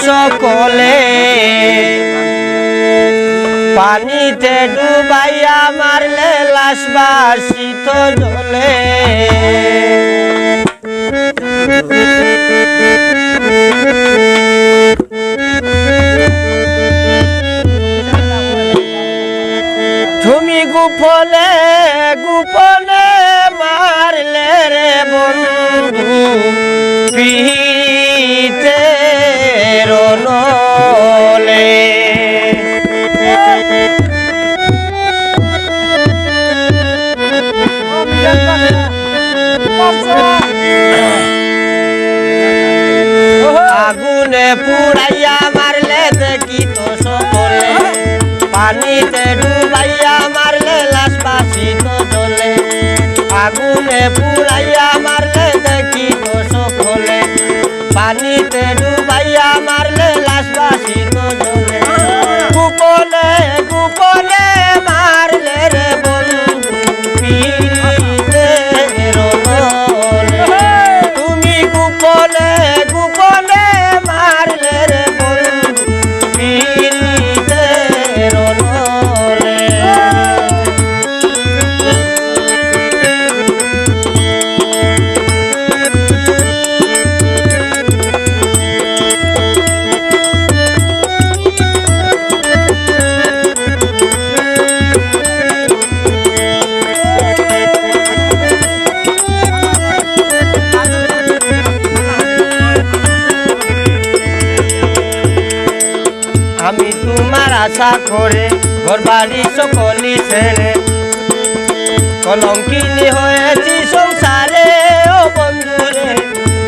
সকলে পানিতে ডুবাইয়া মারলে লাশ বাসিত জলে তুমি গোপনে গোপনে মারলে রে বন্ধু পিতে রনলে আগুনে পুড়াইয়া মারলে দেখি তো সকলে পানিতে ডুবাইয়া মারলে লাশ বাসিত জলে আগুনে পুড়াইয়া মারলে দেখি তো সকলে পানিতে ডুবাইয়া মারলে লাশ বাসিত জলে গোপনে গোপনে মারলে রে বন্ধু পিতে রনলে তুমি গোপনে গোপনে মারলে রে বন্ধু পিতে রনলে আমি তোমার আশা করে ঘর বাড়ি সকলি ছেড়ে কলঙ্কিনী হয়েছি সংসারে ও বন্ধুরে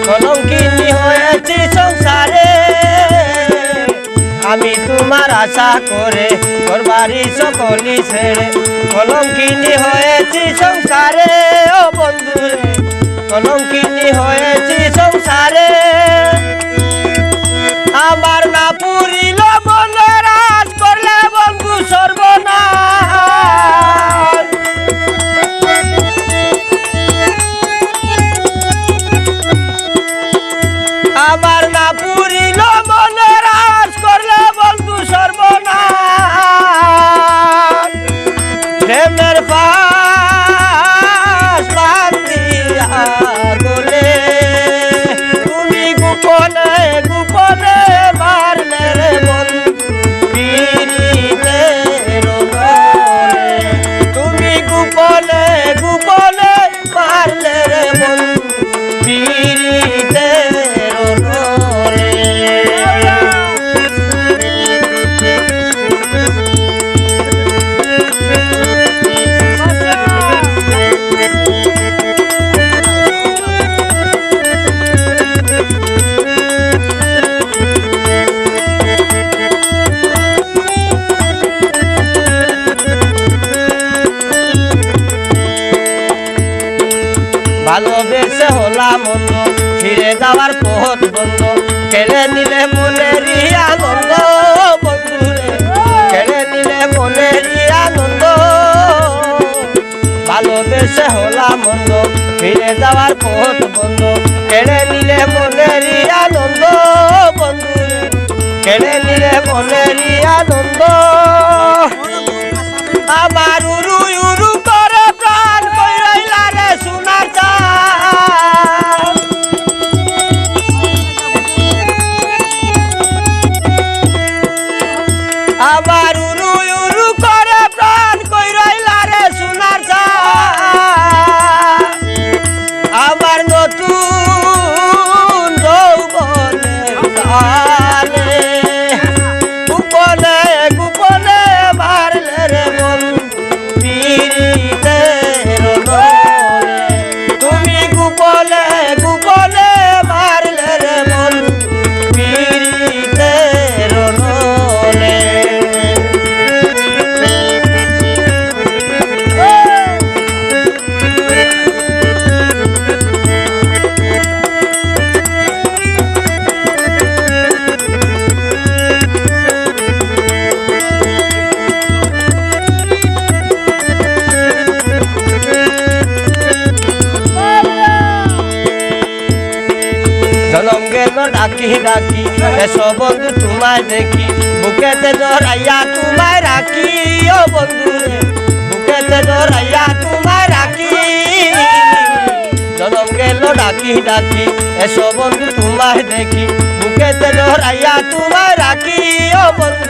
কলঙ্কিনী হয়েছি সংসারে আমি তোমার আশা করে ঘর বাড়ি সকলি ছেড়ে কলঙ্কিনী হয়েছি সংসারে ও বন্ধুরে কলঙ্কিনী হয়েছি সংসারে আমার না পুরিল মনে রাজ করলে বন্ধু সর্বনাশ আমার না পুরিল মনে রাজ করলে বন্ধু সর্বনাশ প্রেমের পাশ বান্ধিয়া গলে তুমি গোপনে গোপনে মারলে রে বন্ধু পিতে রনলে তুমি গোপনে গোপনে মারলে রে বন্ধু পিতে রনলে ভালোবেসে হলাম অন্ধ ফিরে যাওয়ার পথ বন্ধ কেড়ে নিলে মনের আনন্দ বন্ধুরে কেড়ে নিলে মনের আনন্দ ভালোবেসে হলাম অন্ধ ফিরে যাওয়ার পথ বন্ধ কেড়ে নিলে মনের আনন্দ বন্ধুরে কেড়ে নিলে মনের আনন্দ আমার উরু উরু করে প্রাণ কইরাইলা রে সোনার চাঁদ আমার উরু উরু করে প্রাণ কইরাইলা রে সোনার চাঁদ আমার নতুন যৌবনে কালে গোপনে ডাকি ডাকি এসো বন্ধু তোমায় দেখি বুকেতে জড়াইয়া তোমায় রাখি ও বন্ধু রে বুকেতে জড়াইয়া তোমায় রাখি জনম গেল ডাকি ডাকি এসো বন্ধু তোমায় দেখি বুকেতে জড়াইয়া তোমায় রাখি ও বন্ধু